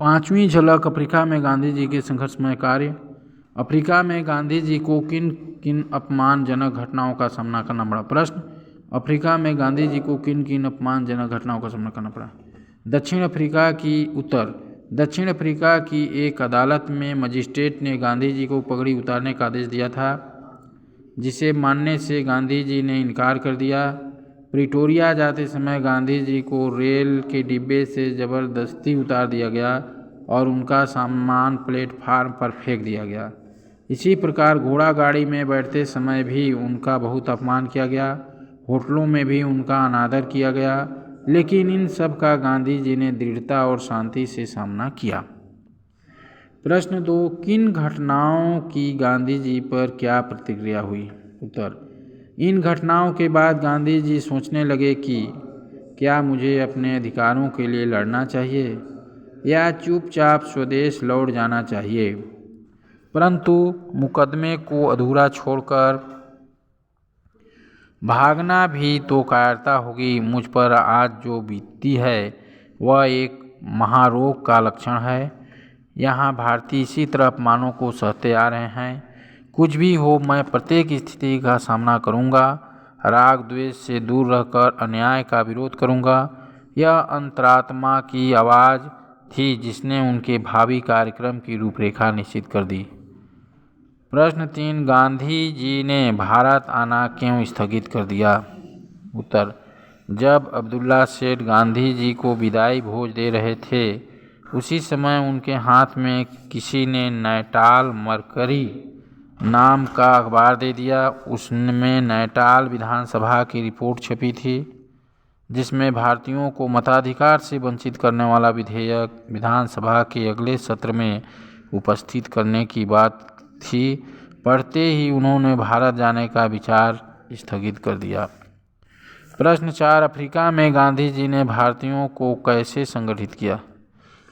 पांचवी झलक अफ्रीका में गांधी जी के संघर्षमय कार्य। अफ्रीका में गांधी जी को किन किन अपमानजनक घटनाओं का सामना करना पड़ा। प्रश्न, अफ्रीका में गांधी जी को किन किन अपमानजनक घटनाओं का सामना करना पड़ा। दक्षिण अफ्रीका की उत्तर, दक्षिण अफ्रीका की एक अदालत में मजिस्ट्रेट ने गांधी जी को पगड़ी उतारने का आदेश दिया था, जिसे मानने से गांधी जी ने इनकार कर दिया। प्रिटोरिया जाते समय गांधी जी को रेल के डिब्बे से ज़बरदस्ती उतार दिया गया और उनका सामान प्लेटफार्म पर फेंक दिया गया। इसी प्रकार घोड़ा गाड़ी में बैठते समय भी उनका बहुत अपमान किया गया। होटलों में भी उनका अनादर किया गया, लेकिन इन सब का गांधी जी ने दृढ़ता और शांति से सामना किया। प्रश्न 2, किन घटनाओं की गांधी जी पर क्या प्रतिक्रिया हुई। उत्तर, इन घटनाओं के बाद गांधी जी सोचने लगे कि क्या मुझे अपने अधिकारों के लिए लड़ना चाहिए या चुपचाप स्वदेश लौट जाना चाहिए। परंतु मुकदमे को अधूरा छोड़कर भागना भी तो कायरता होगी। मुझ पर आज जो बीतती है वह एक महारोग का लक्षण है। यहाँ भारतीय इसी तरह अपमानों को सहते आ रहे हैं। कुछ भी हो, मैं प्रत्येक स्थिति का सामना करूँगा। राग द्वेष से दूर रहकर अन्याय का विरोध करूँगा। यह अंतरात्मा की आवाज़ थी जिसने उनके भावी कार्यक्रम की रूपरेखा निश्चित कर दी। प्रश्न 3, गांधी जी ने भारत आना क्यों स्थगित कर दिया। उत्तर, जब अब्दुल्ला सेठ गांधी जी को विदाई भोज दे रहे थे, उसी समय उनके हाथ में किसी ने नैटाल मरकरी नाम का अखबार दे दिया। उसमें नैटाल विधानसभा की रिपोर्ट छपी थी, जिसमें भारतीयों को मताधिकार से वंचित करने वाला विधेयक विधानसभा के अगले सत्र में उपस्थित करने की बात थी। पढ़ते ही उन्होंने भारत जाने का विचार स्थगित कर दिया। प्रश्न 4, अफ्रीका में गांधी जी ने भारतीयों को कैसे संगठित किया।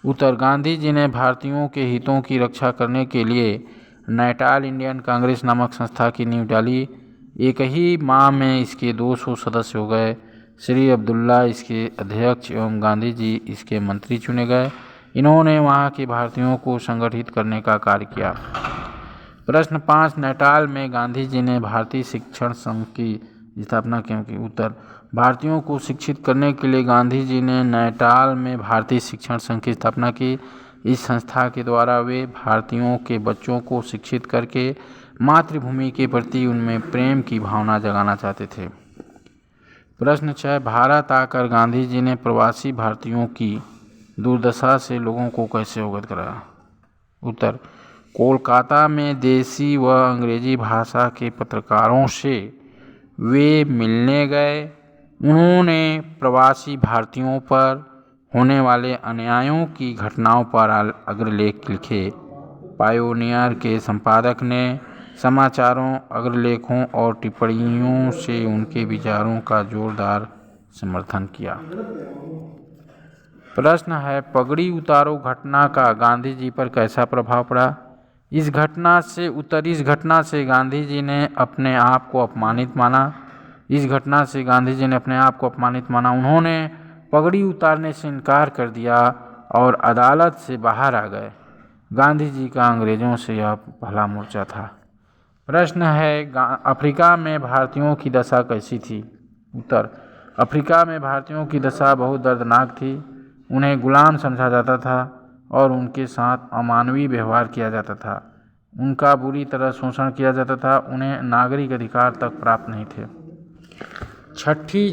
उत्तर, गांधी जी ने भारतीयों के हितों की रक्षा करने के लिए नैटाल इंडियन कांग्रेस नामक संस्था की नींव डाली। एक ही माह में इसके 200 सदस्य हो गए। श्री अब्दुल्ला इसके अध्यक्ष एवं गांधी जी इसके मंत्री चुने गए। इन्होंने वहाँ के भारतीयों को संगठित करने का कार्य किया। प्रश्न 5, नैटाल में गांधी जी ने भारतीय शिक्षण संघ की स्थापना क्यों की। उत्तर, भारतीयों को शिक्षित करने के लिए गांधी जी ने नैटाल में भारतीय शिक्षण संघ की स्थापना की। इस संस्था के द्वारा वे भारतीयों के बच्चों को शिक्षित करके मातृभूमि के प्रति उनमें प्रेम की भावना जगाना चाहते थे। प्रश्न 6, भारत आकर गांधी जी ने प्रवासी भारतीयों की दुर्दशा से लोगों को कैसे अवगत कराया। उत्तर, कोलकाता में देसी व अंग्रेजी भाषा के पत्रकारों से वे मिलने गए। उन्होंने प्रवासी भारतीयों पर होने वाले अन्यायों की घटनाओं पर अग्रलेख लिखे। पायोनियर के संपादक ने समाचारों, अग्रलेखों और टिप्पणियों से उनके विचारों का जोरदार समर्थन किया। प्रश्न है, पगड़ी उतारो घटना का गांधी जी पर कैसा प्रभाव पड़ा। इस घटना से गांधी जी ने अपने आप को अपमानित माना। उन्होंने पगड़ी उतारने से इनकार कर दिया और अदालत से बाहर आ गए। गांधी जी का अंग्रेजों से यह पहला मोर्चा था। प्रश्न है, अफ्रीका में भारतीयों की दशा कैसी थी। उत्तर, अफ्रीका में भारतीयों की दशा बहुत दर्दनाक थी। उन्हें गुलाम समझा जाता था और उनके साथ अमानवीय व्यवहार किया जाता था। उनका बुरी तरह शोषण किया जाता था। उन्हें नागरिक अधिकार तक प्राप्त नहीं थे। छठी